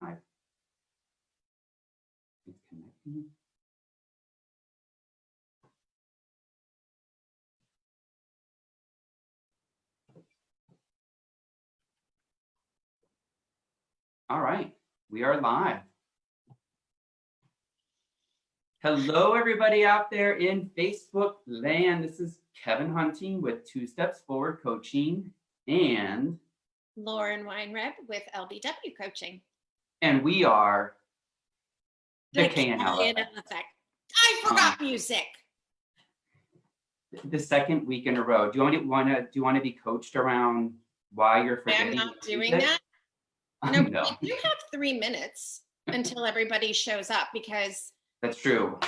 It's connecting. All right, we are live. Hello, everybody out there in Facebook land. This is Kevin Hunting with 2 Steps Forward Coaching and Lauren Weinreb with LBW Coaching. And we are the K&L Effect. I forgot music. The second week in a row. Do you want to be coached around why you're forgetting? I'm not doing that. No, you have 3 minutes until everybody shows up because that's true.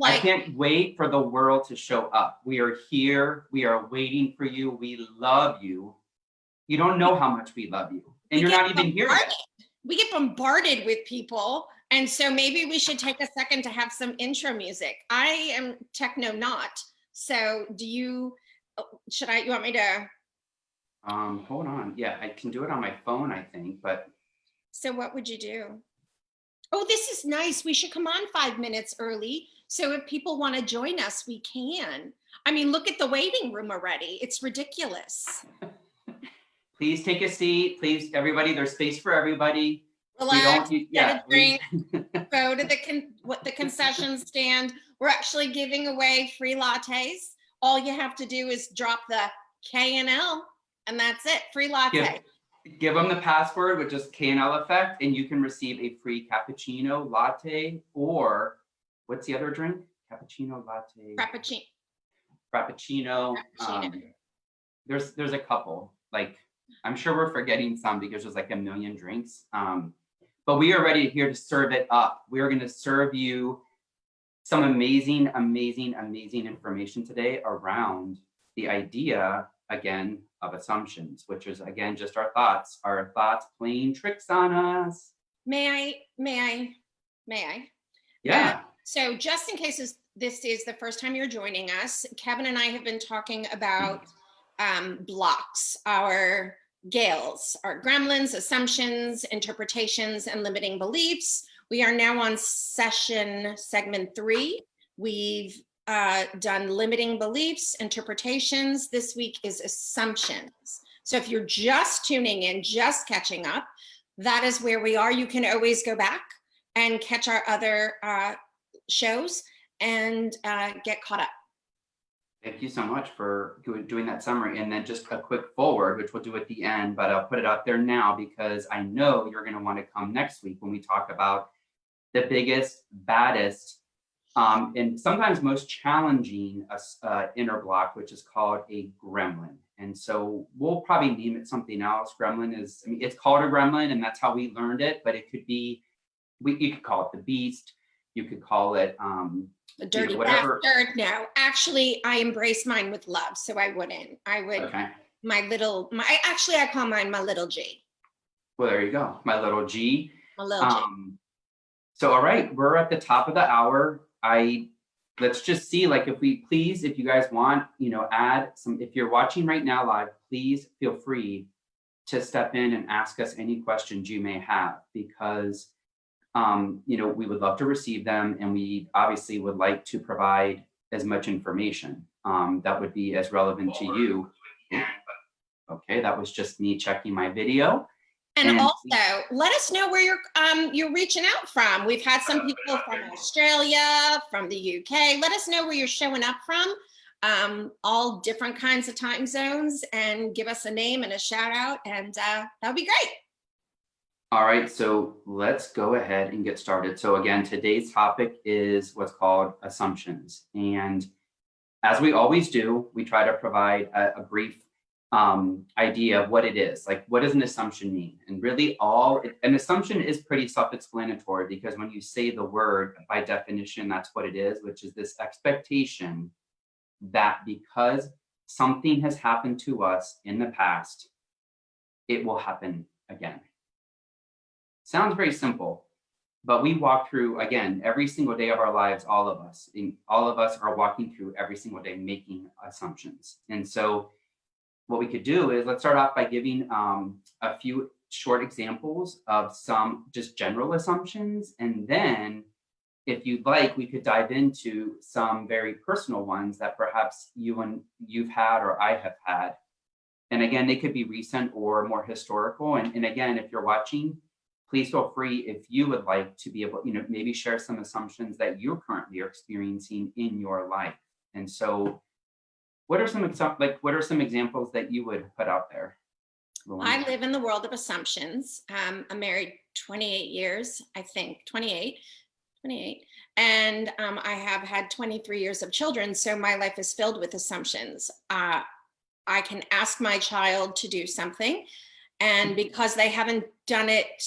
I can't wait for the world to show up. We are here. We are waiting for you. We love you. You don't know how much we love you. And you're not even here yet. We get bombarded with people. And so maybe we should take a second to have some intro music. I am techno not. So you want me to? Hold on. Yeah, I can do it on my phone, I think, but. So what would you do? Oh, this is nice. We should come on 5 minutes early. So if people want to join us, we can. I mean, look at the waiting room already. It's ridiculous. Please take a seat. Please, everybody, there's space for everybody. Relax, get a drink, go to the concession stand. We're actually giving away free lattes. All you have to do is drop the K&L and that's it, free latte. Give them the password, which is K&L Effect, and you can receive a free cappuccino, latte, or what's the other drink? Cappuccino, latte. Frappuccino. There's a couple. Like, I'm sure we're forgetting some because there's like a million drinks. But we are ready here to serve it up. We are going to serve you some amazing information today around the idea, again, of assumptions, which is, again, just our thoughts playing tricks on us. May I? Yeah. So just in case this is the first time you're joining us, Kevin and I have been talking about blocks, our GALEs, our gremlins, assumptions, interpretations, and limiting beliefs. We are now on segment 3. We've done limiting beliefs, interpretations. This week is assumptions. So if you're just tuning in, just catching up, that is where we are. You can always go back and catch our other shows and get caught up. Thank you so much for doing that summary. And then just a quick forward, which we'll do at the end, but I'll put it out there now because I know you're going to want to come next week when we talk about the biggest, baddest, and sometimes most challenging inner block, which is called a gremlin. And so we'll probably name it something else. Gremlin is, it's called a gremlin and that's how we learned it, but it could be, you could call it the beast. You could call it a dirty bastard. No, actually, I embrace mine with love, so I wouldn't. I would. Okay. I call mine my little G. Well, there you go, my little G. My little G. So, all right, we're at the top of the hour. Let's just see, like, if you guys want, add some. If you're watching right now live, please feel free to step in and ask us any questions you may have because. We would love to receive them and we obviously would like to provide as much information that would be as relevant to you. Okay, that was just me checking my video. And also, let us know where you're reaching out from. We've had some people from Australia, from the UK. Let us know where you're showing up from, all different kinds of time zones, and give us a name and a shout out, and that would be great. All right, so let's go ahead and get started. So again, today's topic is what's called assumptions. And as we always do, we try to provide a brief idea of what it is. Like, what does an assumption mean? And really an assumption is pretty self-explanatory because when you say the word, by definition, that's what it is, which is this expectation that because something has happened to us in the past, it will happen again. Sounds very simple, but we walk through, again, every single day of our lives, all of us are walking through every single day making assumptions. And so what we could do is let's start off by giving a few short examples of some just general assumptions. And then if you'd like, we could dive into some very personal ones that perhaps you've had or I have had. And again, they could be recent or more historical. And again, if you're watching, please feel free if you would like to be able, maybe share some assumptions that you currently are experiencing in your life. And so what are some examples that you would put out there? I live in the world of assumptions. I'm married 28 years, I think, 28. And I have had 23 years of children. So my life is filled with assumptions. I can ask my child to do something, and because they haven't done it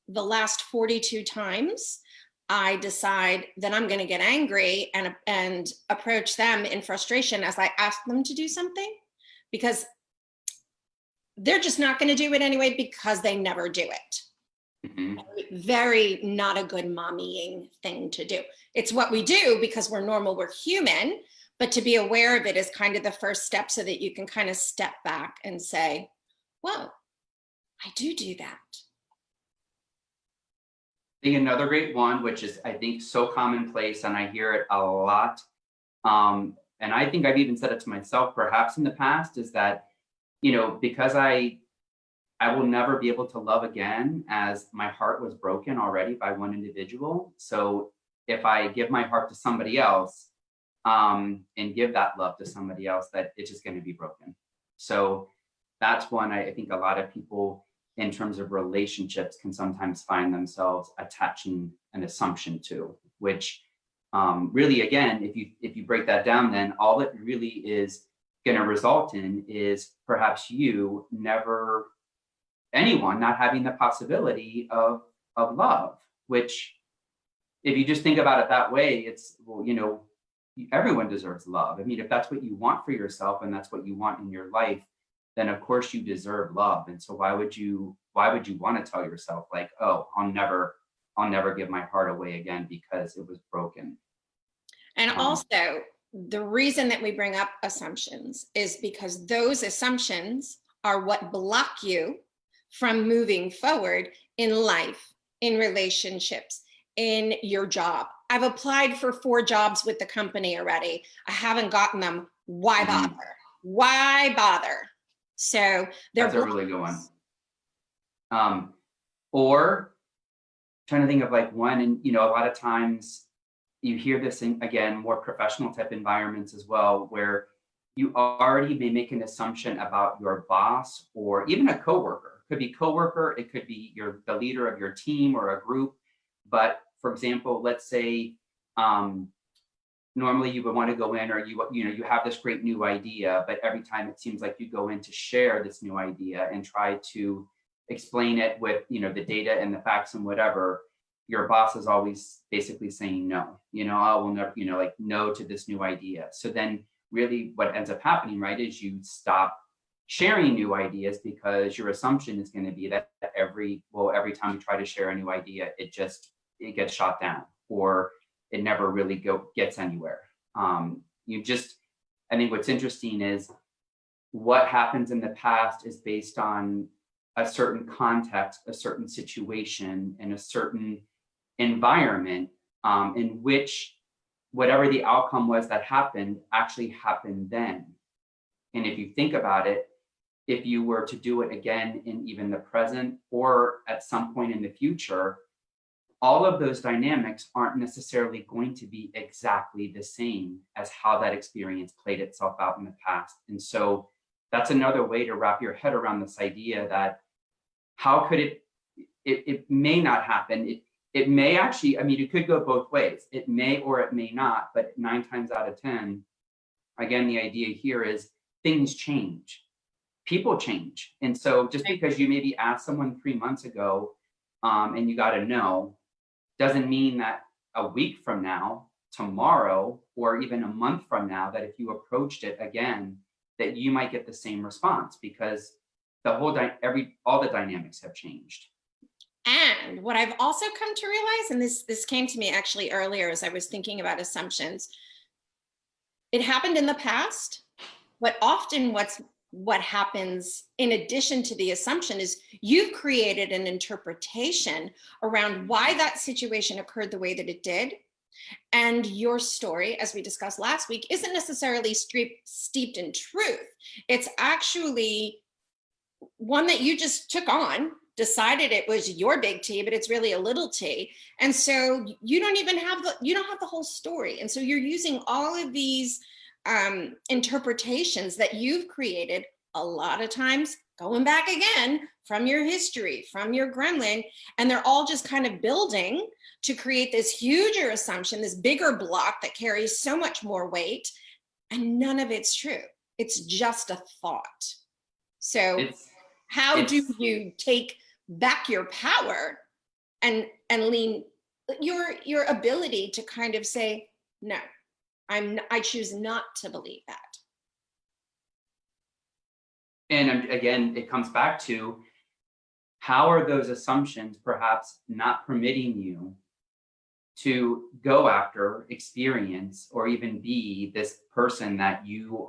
the last 42 times, I decide that I'm going to get angry and approach them in frustration as I ask them to do something, because they're just not going to do it anyway because they never do it. Mm-hmm. Very not a good mommying thing to do. It's what we do because we're normal, we're human, but to be aware of it is kind of the first step so that you can kind of step back and say, well, I do that. I think another great one, which is, I think, so commonplace, and I hear it a lot, and I think I've even said it to myself perhaps in the past, is that, because I will never be able to love again, as my heart was broken already by one individual. So if I give my heart to somebody else, and give that love to somebody else, that it's just going to be broken. So that's one I think a lot of people in terms of relationships can sometimes find themselves attaching an assumption to, which really, again, if you break that down, then all it really is going to result in is perhaps anyone not having the possibility of love, which if you just think about it that way, it's, well, everyone deserves love. I mean, if that's what you want for yourself and that's what you want in your life, then of course you deserve love. And so why would you want to tell yourself like, oh, I'll never give my heart away again because it was broken? And also, the reason that we bring up assumptions is because those assumptions are what block you from moving forward in life, in relationships, in your job. I've applied for 4 jobs with the company already. I haven't gotten them. Why bother? Mm-hmm. Why bother? So that's a really good one. Or trying to think of like one, and a lot of times you hear this in, again, more professional type environments as well, where you already may make an assumption about your boss or even a coworker. It could be coworker, it could be the leader of your team or a group. But for example, let's say normally you would want to go in, or you have this great new idea, but every time it seems like you go in to share this new idea and try to explain it with the data and the facts and whatever, your boss is always basically saying no. I will never, like no to this new idea. So then really what ends up happening, right, is you stop sharing new ideas because your assumption is going to be that every time you try to share a new idea, it gets shot down, or it never really gets anywhere. I think what's interesting is what happens in the past is based on a certain context, a certain situation, and a certain environment in which whatever the outcome was that happened actually happened then. And if you think about it, if you were to do it again in even the present or at some point in the future, all of those dynamics aren't necessarily going to be exactly the same as how that experience played itself out in the past. And so that's another way to wrap your head around this idea that how could it may not happen. It may actually, it could go both ways. It may or it may not, but 9 times out of 10, again, the idea here is things change, people change. And so just because you maybe asked someone 3 months ago and you got a no, doesn't mean that a week from now, tomorrow, or even a month from now, that if you approached it again, that you might get the same response, because all the dynamics have changed. And what I've also come to realize, and this came to me actually earlier as I was thinking about assumptions, it happened in the past, but often what's what happens in addition to the assumption is you've created an interpretation around why that situation occurred the way that it did. And your story, as we discussed last week, isn't necessarily steeped in truth. It's actually one that you just took on, decided it was your big T, but it's really a little t. And so you don't even have the whole story. And so you're using all of these interpretations that you've created, a lot of times going back again from your history, from your gremlin, and they're all just kind of building to create this huger assumption, this bigger block that carries so much more weight, and none of it's true. It's just a thought. So how do you take back your power and lean your ability to kind of say, no, I choose not to believe that. And again, it comes back to, how are those assumptions perhaps not permitting you to go after, experience, or even be this person that you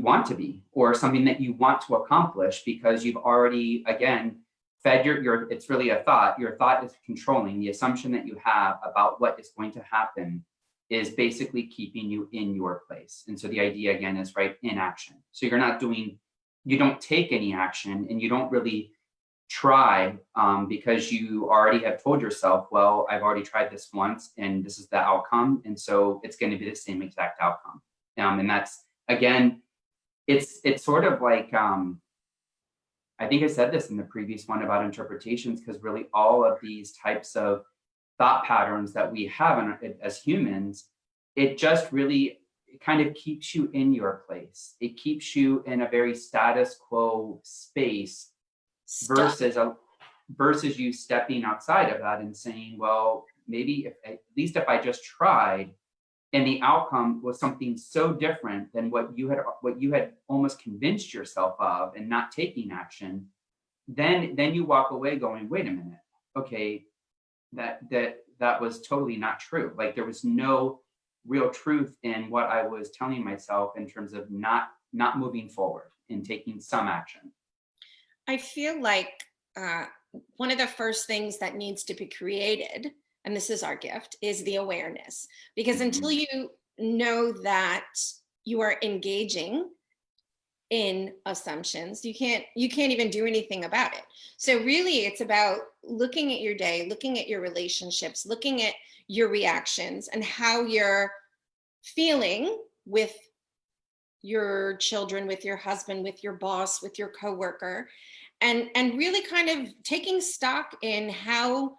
want to be, or something that you want to accomplish, because you've already, again, fed it's really a thought. Your thought is controlling the assumption that you have about what is going to happen, is basically keeping you in your place. And so the idea again is, right, inaction. So you don't take any action, and you don't really try, because you already have told yourself, well, I've already tried this once and this is the outcome. And so it's going to be the same exact outcome. And that's, again, it's sort of like, I think I said this in the previous one about interpretations, because really all of these types of thought patterns that we have as humans, it just really kind of keeps you in your place. It keeps you in a very status quo space versus you stepping outside of that and saying, well, maybe at least if I just tried and the outcome was something so different than what you had almost convinced yourself of, and not taking action, then you walk away going, wait a minute, okay, that was totally not true. Like, there was no real truth in what I was telling myself in terms of not moving forward and taking some action. I feel like one of the first things that needs to be created, and this is our gift, is the awareness. Because until you know that you are engaging in assumptions, you can't even do anything about it. So really, it's about looking at your day, looking at your relationships, looking at your reactions, and how you're feeling with your children, with your husband, with your boss, with your coworker, and really kind of taking stock in how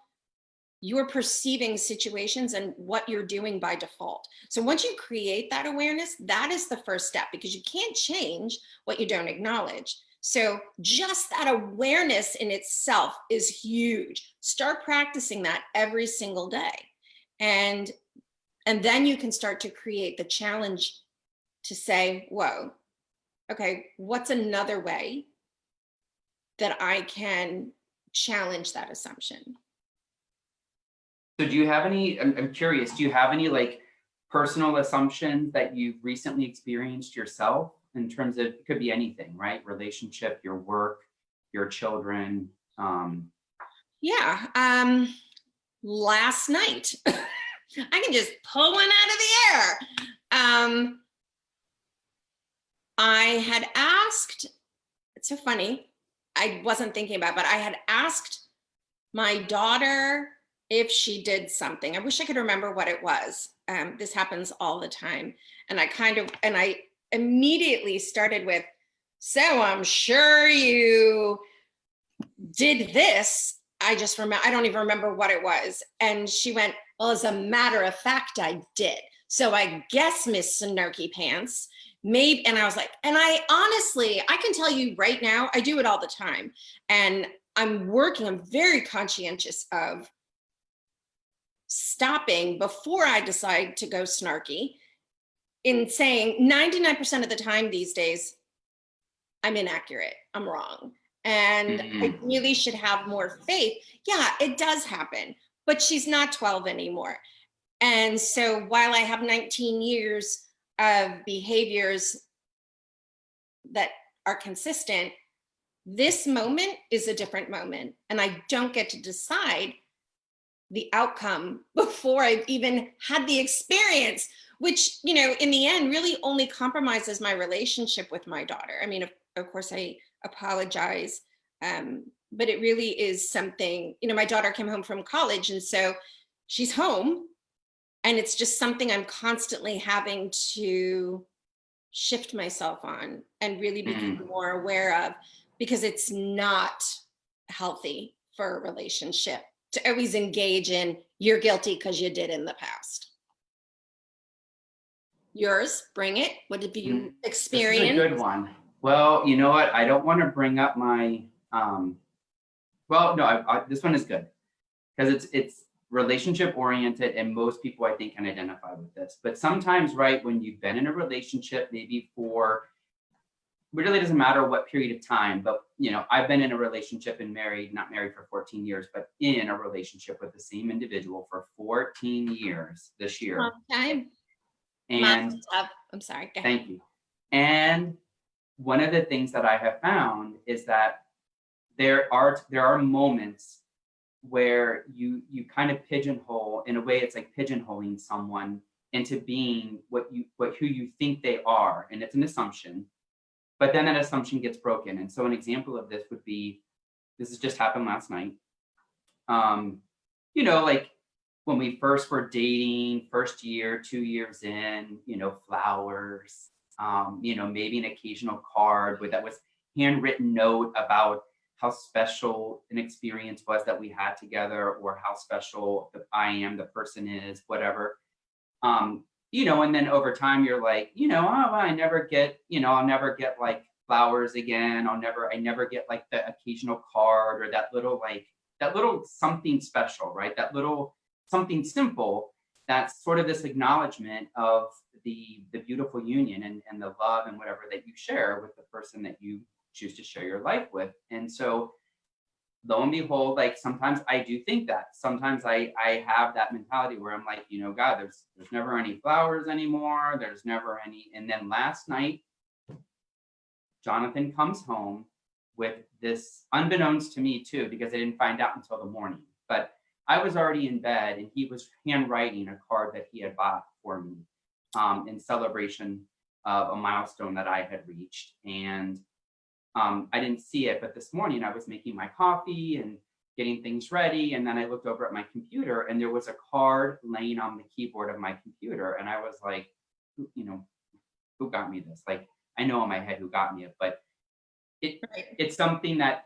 you're perceiving situations and what you're doing by default. So once you create that awareness, that is the first step, because you can't change what you don't acknowledge. So just that awareness in itself is huge. Start practicing that every single day. And then you can start to create the challenge to say, whoa, okay, what's another way that I can challenge that assumption? So do you have any, I'm curious, do you have any like personal assumptions that you've recently experienced yourself, in terms of, it could be anything, right? Relationship, your work, your children. Yeah, last night, I can just pull one out of the air. I had asked, it's so funny, I wasn't thinking about it, but I had asked my daughter if she did something. I wish I could remember what it was. This happens all the time. And I immediately started with, so I'm sure you did this. I don't even remember what it was. And she went, well, as a matter of fact, I did. So I guess, Miss Snarky Pants, maybe. And I was like, and I honestly, I can tell you right now, I do it all the time. And I'm very conscientious of stopping before I decide to go snarky, in saying 99% of the time these days, I'm inaccurate, I'm wrong. And I really should have more faith. Yeah, it does happen, but she's not 12 anymore. And so while I have 19 years of behaviors that are consistent, this moment is a different moment. And I don't get to decide the outcome before I've even had the experience, which, you know, in the end really only compromises my relationship with my daughter. I mean, of course I apologize. But it really is something, you know, my daughter came home from college, and so she's home, and it's just something I'm constantly having to shift myself on and really become more aware of, because it's not healthy for a relationship to always engage in you're guilty because you did in the past. Yours, bring it. What have you experienced? This is a good one. Well, you know what? I don't want to bring up my, well, no, this one is good because it's relationship oriented, and most people I think can identify with this. But sometimes, right, when you've been in a relationship, maybe for, it really doesn't matter what period of time, but you know, I've been in a relationship and married, not married for 14 years, but in a relationship with the same individual for 14 years this year. Long time. And I'm sorry. Go ahead. thank you. And one of the things that I have found is that there are moments where you kind of pigeonhole, in a way it's like pigeonholing someone into being who you think they are, and it's an assumption, but then that assumption gets broken. And so an example of this would be, this has just happened last night. You know, like when we first were dating, first year, 2 years in, you know, flowers, you know, maybe an occasional card that was handwritten note about how special an experience was that we had together, or how special I am, the person is, whatever. You know, and then over time you're like, you know, oh, I never get, you know, I'll never get like flowers again. I never get like the occasional card, or that little something special, right? That little something simple, that's sort of this acknowledgement of the beautiful union and the love and whatever that you share with the person that you choose to share your life with. And so lo and behold, like sometimes I do think that. Sometimes I have that mentality where I'm like, you know, God, there's never any flowers anymore. There's never any. And then last night, Jonathan comes home with this, unbeknownst to me too, because I didn't find out until the morning. But I was already in bed, and he was handwriting a card that he had bought for me in celebration of a milestone that I had reached. And I didn't see it, but this morning I was making my coffee and getting things ready. And then I looked over at my computer, and there was a card laying on the keyboard of my computer. And I was like, you know, who got me this? Like, I know in my head who got me it, but it's something that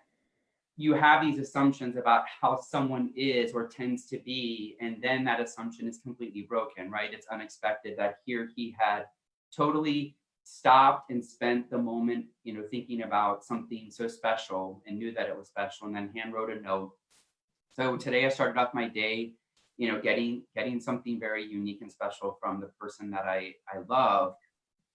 you have these assumptions about how someone is or tends to be. And then that assumption is completely broken, right? It's unexpected that here he had totally stopped and spent the moment, you know, thinking about something so special and knew that it was special, and then hand wrote a note. So today I started off my day, you know, getting something very unique and special from the person that I love.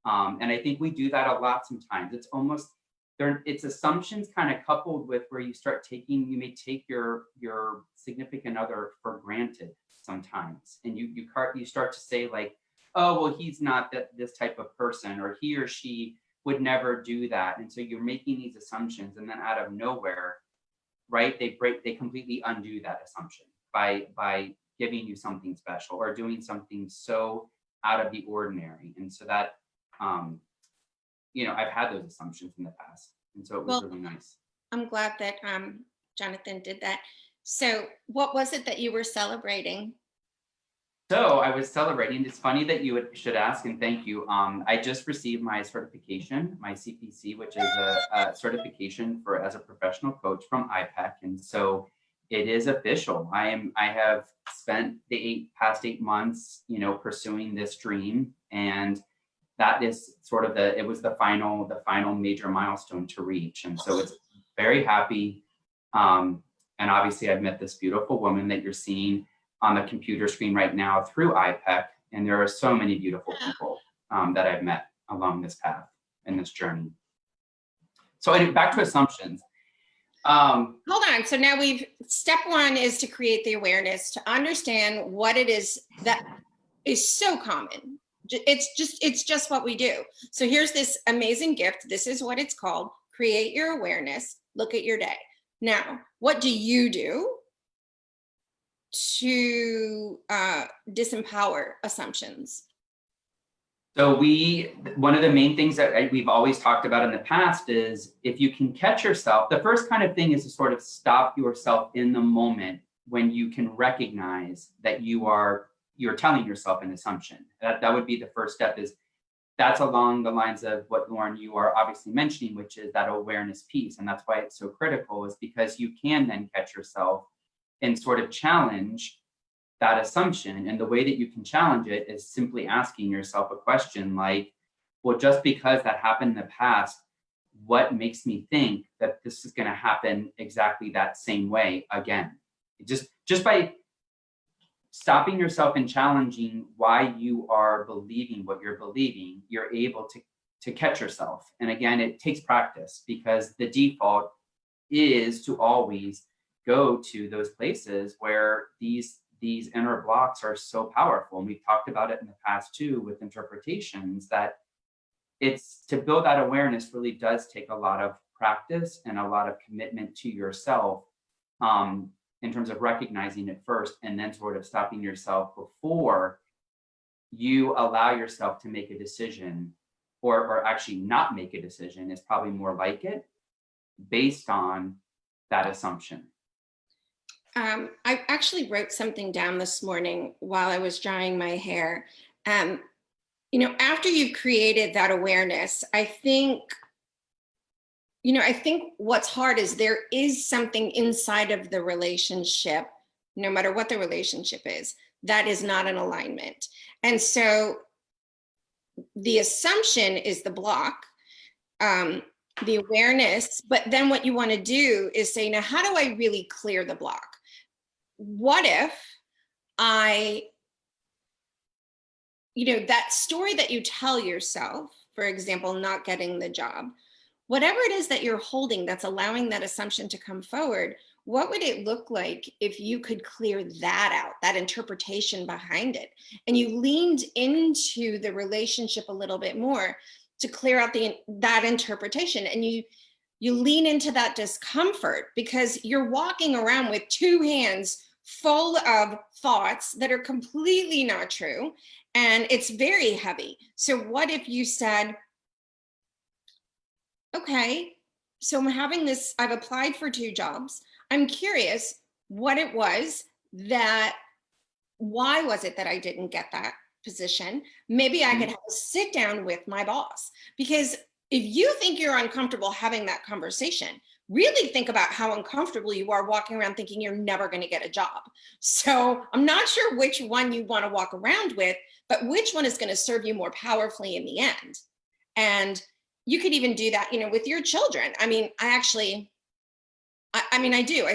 And I think we do that a lot sometimes. It's almost it's assumptions kind of coupled with where you may take your significant other for granted sometimes. And you start to say like, oh, well, he's not this type of person, or he or she would never do that. And so you're making these assumptions, and then out of nowhere, right, they completely undo that assumption by giving you something special or doing something so out of the ordinary. And so that, you know, I've had those assumptions in the past. And so it was really nice. I'm glad that Jonathan did that. So what was it that you were celebrating? So I was celebrating. It's funny that you should ask, and thank you. I just received my certification, my CPC, which is a certification as a professional coach from IPEC. And so it is official. I have spent the past 8 months, you know, pursuing this dream, and that is sort of it was the final major milestone to reach. And so it's very happy. And obviously I've met this beautiful woman that you're seeing on the computer screen right now through IPEC. And there are so many beautiful people that I've met along this path and this journey. So anyway, back to assumptions. Hold on. So now step one is to create the awareness, to understand what it is that is so common, It's just what we do. So here's this amazing gift. This is what it's called. Create your awareness. Look at your day. Now, what do you do to disempower assumptions? So one of the main things that we've always talked about in the past is if you can catch yourself, the first kind of thing is to sort of stop yourself in the moment when you can recognize that you're telling yourself an assumption. That would be the first step. Is that's along the lines of what, Lauren, you are obviously mentioning, which is that awareness piece. And that's why it's so critical, is because you can then catch yourself and sort of challenge that assumption. And the way that you can challenge it is simply asking yourself a question like, well, just because that happened in the past, what makes me think that this is going to happen exactly that same way again? Just by stopping yourself and challenging why you are believing what you're believing, you're able to catch yourself. And again, it takes practice, because the default is to always go to those places where these inner blocks are so powerful. And we've talked about it in the past too with interpretations, that it's to build that awareness really does take a lot of practice and a lot of commitment to yourself, in terms of recognizing it first and then sort of stopping yourself before you allow yourself to make a decision, or actually not make a decision is probably more like it, based on that assumption. I actually wrote something down this morning while I was drying my hair. After you've created that awareness, I think what's hard is there is something inside of the relationship, no matter what the relationship is, that is not in alignment. And so the assumption is the block, the awareness, but then what you want to do is say, now, how do I really clear the block? What if that story that you tell yourself, for example, not getting the job, whatever it is that you're holding that's allowing that assumption to come forward, what would it look like if you could clear that out, that interpretation behind it, and you leaned into the relationship a little bit more to clear out that interpretation, and you lean into that discomfort, because you're walking around with two hands full of thoughts that are completely not true, and it's very heavy. So what if you said, okay, so I'm having this, I've applied for 2 jobs. I'm curious what it was why was it that I didn't get that position? Maybe I could have a sit down with my boss, because if you think you're uncomfortable having that conversation, really think about how uncomfortable you are walking around thinking you're never going to get a job. So I'm not sure which one you want to walk around with, but which one is going to serve you more powerfully in the end. And you could even do that, with your children. I mean, I do,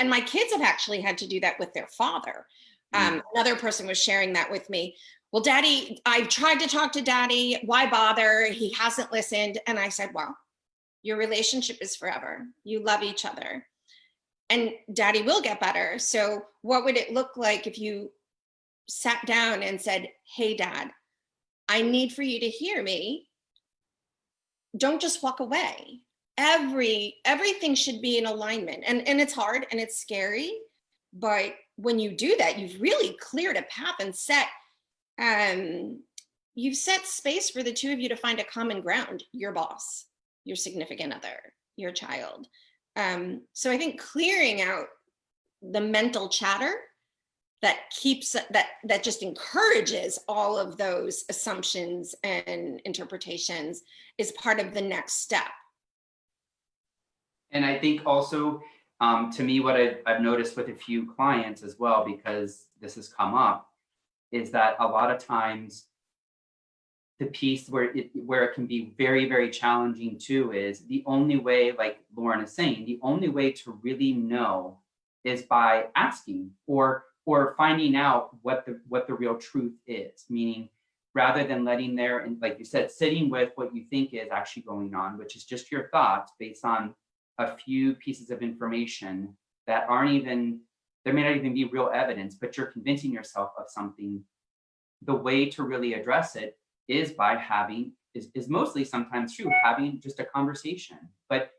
and my kids have actually had to do that with their father. Another person was sharing that with me. Well, Daddy, I've tried to talk to Daddy. Why bother? He hasn't listened. And I said, well, your relationship is forever. You love each other, and Daddy will get better. So what would it look like if you sat down and said, hey, Dad, I need for you to hear me. Don't just walk away. Everything should be in alignment. And it's hard and it's scary, but when you do that, you've really cleared a path and you've set space for the two of you to find a common ground, your boss, your significant other, your child. So I think clearing out the mental chatter that keeps that just encourages all of those assumptions and interpretations is part of the next step. And I think also, to me, what I've noticed with a few clients as well, because this has come up, is that a lot of times the piece where it can be very, very challenging too is the only way, like Lauren is saying, the only way to really know is by asking or finding out what the real truth is, meaning rather than letting there, and like you said, sitting with what you think is actually going on, which is just your thoughts based on a few pieces of information that aren't even, there may not even be real evidence, but you're convincing yourself of something. the way to really address it is by having, is mostly sometimes true, having just a conversation. But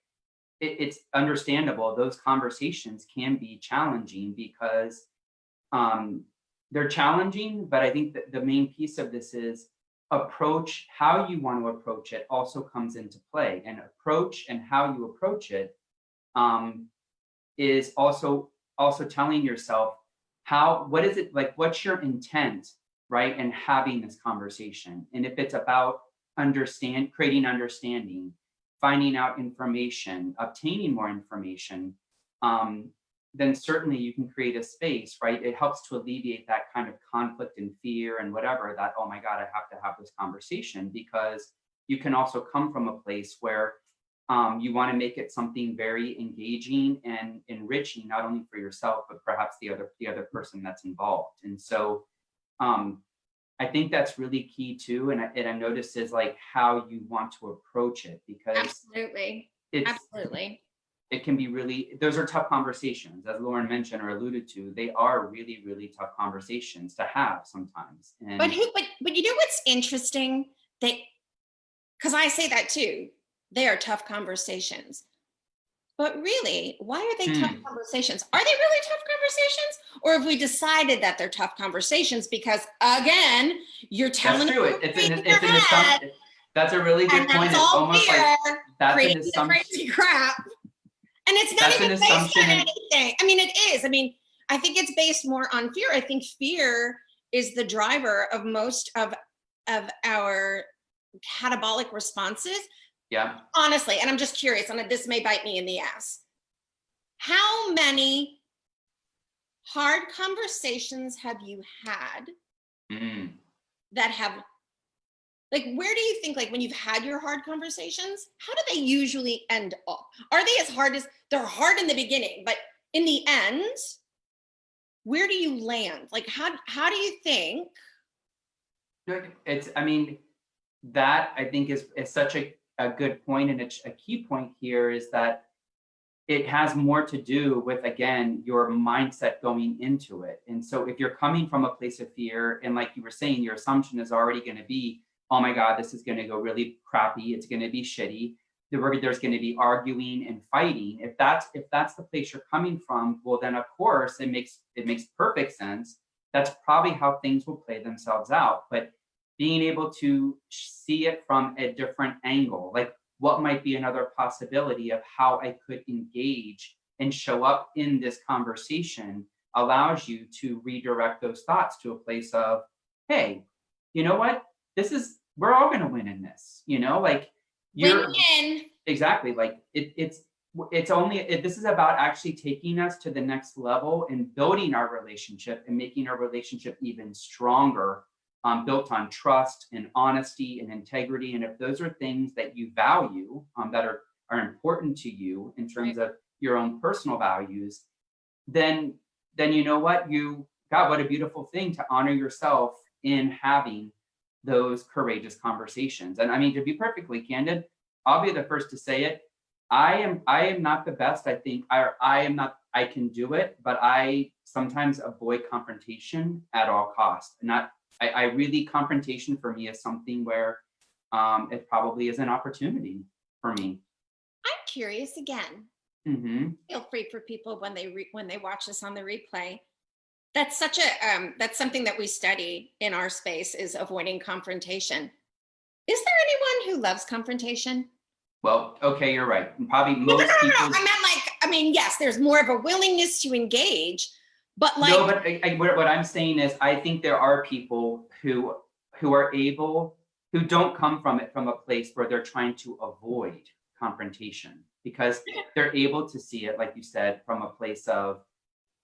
it's understandable. Those conversations can be challenging because they're challenging, but I think that the main piece of this is approach, how you want to approach it also comes into play. And approach and how you approach it is also telling yourself what is it like, what's your intent, right? And having this conversation. And if it's about creating understanding, finding out information, obtaining more information, then certainly you can create a space, right? It helps to alleviate that kind of conflict and fear and whatever, that, oh my God, I have to have this conversation, because you can also come from a place where you want to make it something very engaging and enriching, not only for yourself, but perhaps the other person that's involved. And so I think that's really key too. And I noticed is like how you want to approach it, because Absolutely. it can be really, those are tough conversations, as Lauren mentioned or alluded to. They are really, really tough conversations to have sometimes. And but you know what's interesting? Because I say that too, they are tough conversations. But really, why are they tough conversations? Are they really tough conversations? Or have we decided that they're tough conversations because, again, you're telling that's true. It's an assumption. That's a really good point. It's almost like that's an assumption. Crazy crap. And it's not even based on anything. I mean, it is. I mean, I think it's based more on fear. I think fear is the driver of most of our catabolic responses. Yeah. Honestly, and I'm just curious, and this may bite me in the ass. How many hard conversations have you had that have, like, where do you think, like, when you've had your hard conversations, how do they usually end up? Are they as hard as, they're hard in the beginning, but in the end, where do you land? Like, how do you think? It's, I mean, that I think is such a good point. And it's a key point here is that it has more to do with, again, your mindset going into it. And so if you're coming from a place of fear, and like you were saying, your assumption is already going to be, oh my God, this is going to go really crappy. It's going to be shitty. There's going to be arguing and fighting. If that's the place you're coming from, well, then of course it makes perfect sense. That's probably how things will play themselves out. But being able to see it from a different angle, like what might be another possibility of how I could engage and show up in this conversation, allows you to redirect those thoughts to a place of, hey, you know what? We're all going to win in this, like Win-win. Exactly. Like this is about actually taking us to the next level and building our relationship and making our relationship even stronger, built on trust and honesty and integrity. And if those are things that you value, that are important to you in terms of your own personal values, then you know what, what a beautiful thing to honor yourself in having those courageous conversations. And I mean, to be perfectly candid, I'll be the first to say it. I am not the best. I think I can do it, but I sometimes avoid confrontation at all costs. I really, confrontation for me is something where it probably is an opportunity for me. I'm curious again. Feel free for people when they watch this on the replay. That's that's something that we study in our space, is avoiding confrontation. Is there anyone who loves confrontation? Well, okay, you're right. Probably most people. I mean, yes, there's more of a willingness to engage, but like. No, but what I'm saying is, I think there are people who don't come from a place where they're trying to avoid confrontation, because they're able to see it, like you said, from a place of,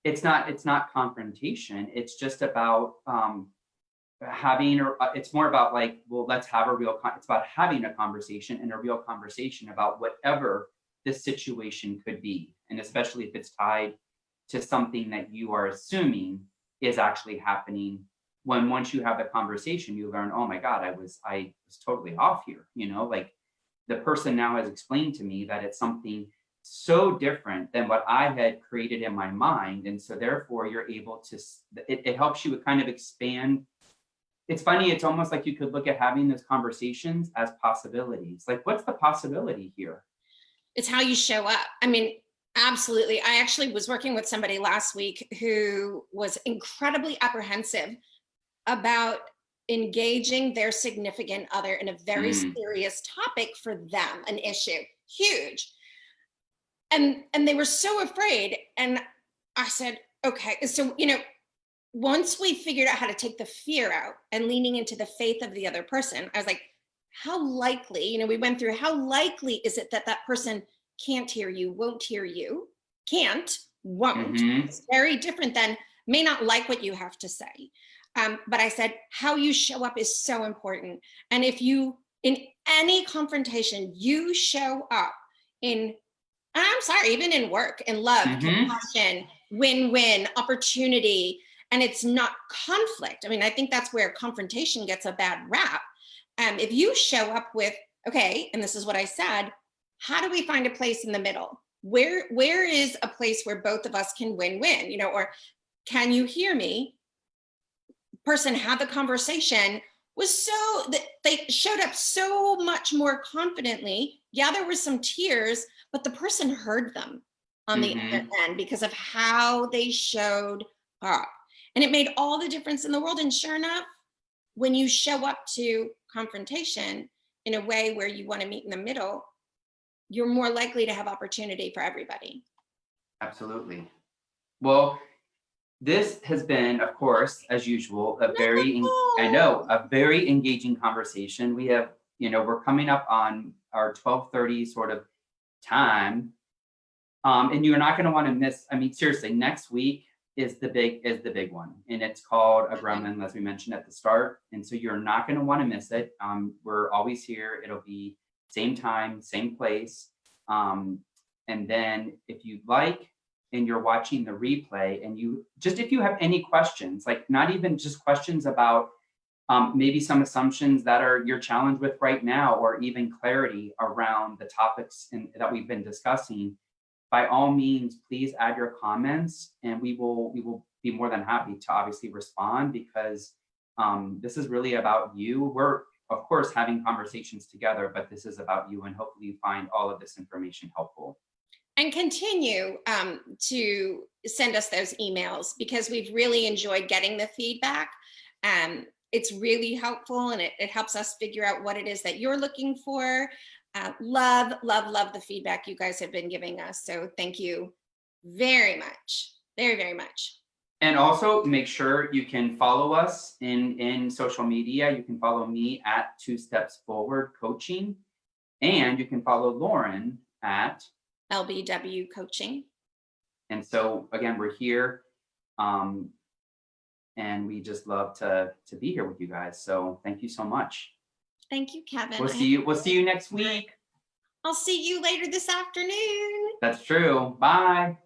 it's not confrontation. It's just about it's more about like, well, let's have it's about having a conversation, and a real conversation about whatever this situation could be. And especially if it's tied to something that you are assuming is actually happening, once you have the conversation, you learn, oh my God, I was totally off here. Like the person now has explained to me that it's something so different than what I had created in my mind. And so therefore you're able to, it helps you kind of expand it's funny, it's almost like you could look at having those conversations as possibilities. Like, what's the possibility here? It's how you show up. I mean, absolutely. I actually was working with somebody last week who was incredibly apprehensive about engaging their significant other in a very serious topic for them, an issue, huge. And they were so afraid. And I said, okay, so, once we figured out how to take the fear out and leaning into the faith of the other person, I was like, how likely, we went through, how likely is it that that person can't hear you, won't hear you, can't, won't. It's very different than may not like what you have to say. But I said, how you show up is so important. And if you, in any confrontation, you show up in, I'm sorry, even in work, in love, compassion, win-win, opportunity, and it's not conflict. I mean, I think that's where confrontation gets a bad rap. If you show up with, okay, and this is what I said, how do we find a place in the middle? Where is a place where both of us can win-win, or can you hear me? Person had the conversation, was so that they showed up so much more confidently. Yeah, there were some tears, but the person heard them on the other end because of how they showed up. And it made all the difference in the world. And sure enough, when you show up to confrontation in a way where you want to meet in the middle, you're more likely to have opportunity for everybody. Absolutely. Well, this has been, of course, as usual, a very engaging conversation. We have, we're coming up on our 12:30 sort of time. And you're not going to want to miss, I mean, seriously, next week is the big one. And it's called a gremlin, as we mentioned at the start. And so you're not going to want to miss it. We're always here. It'll be same time, same place. And then if you'd like, and you're watching the replay, and if you have any questions, like not even just questions about maybe some assumptions that you're challenged with right now, or even clarity around the topics that we've been discussing, by all means, please add your comments, and we will be more than happy to obviously respond, because this is really about you. We're, of course, having conversations together, but this is about you, and hopefully you find all of this information helpful. And continue to send us those emails, because we've really enjoyed getting the feedback. It's really helpful, and it helps us figure out what it is that you're looking for. Love the feedback you guys have been giving us. So thank you very much, very, very much. And also make sure you can follow us in social media. You can follow me at 2 Steps Forward Coaching, and you can follow Lauren at LBW Coaching. And so again, we're here, and we just love to be here with you guys. So thank you so much. Thank you, Kevin. We'll see you next week. I'll see you later this afternoon. That's true. Bye.